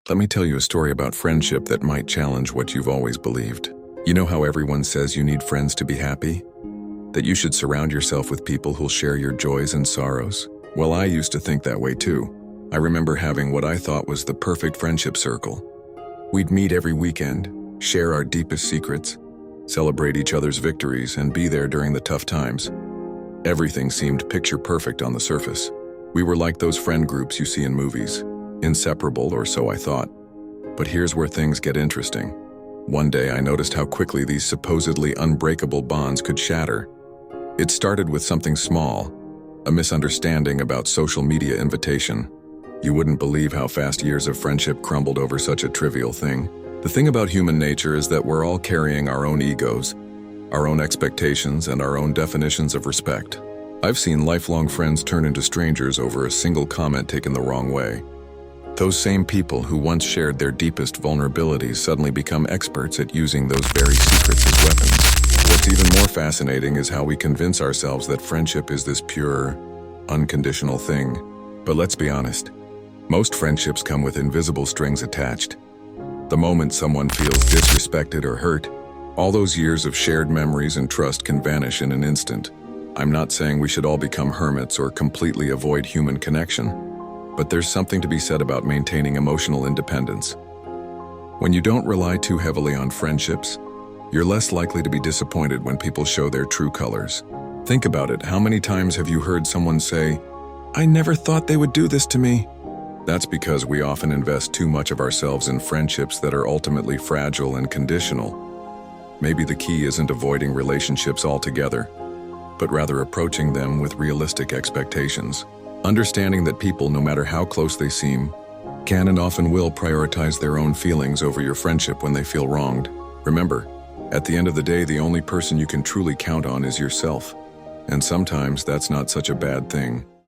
Let me tell you a story about friendship that might challenge what you've always believed. You know how everyone says you need friends to be happy? That you should surround yourself with people who'll share your joys and sorrows? Well, I used to think that way too. I remember having what I thought was the perfect friendship circle. We'd meet every weekend, share our deepest secrets, celebrate each other's victories, and be there during the tough times. Everything seemed picture perfect on the surface. We were like those friend groups you see in movies, inseparable, or so I thought. But here's where things get interesting. One day I noticed how quickly these supposedly unbreakable bonds could shatter. It started with something small, a misunderstanding about social media invitation. You wouldn't believe how fast years of friendship crumbled over such a trivial thing. The thing about human nature is that we're all carrying our own egos, our own expectations, and our own definitions of respect. I've seen lifelong friends turn into strangers over a single comment taken the wrong way. Those same people who once shared their deepest vulnerabilities suddenly become experts at using those very secrets as weapons. What's even more fascinating is how we convince ourselves that friendship is this pure, unconditional thing. But let's be honest, most friendships come with invisible strings attached. The moment someone feels disrespected or hurt, all those years of shared memories and trust can vanish in an instant. I'm not saying we should all become hermits or completely avoid human connection, but there's something to be said about maintaining emotional independence. When you don't rely too heavily on friendships, you're less likely to be disappointed when people show their true colors. Think about it, how many times have you heard someone say, "I never thought they would do this to me"? That's because we often invest too much of ourselves in friendships that are ultimately fragile and conditional. Maybe the key isn't avoiding relationships altogether, but rather approaching them with realistic expectations. Understanding that people, no matter how close they seem, can and often will prioritize their own feelings over your friendship when they feel wronged. Remember, at the end of the day, the only person you can truly count on is yourself. And sometimes that's not such a bad thing.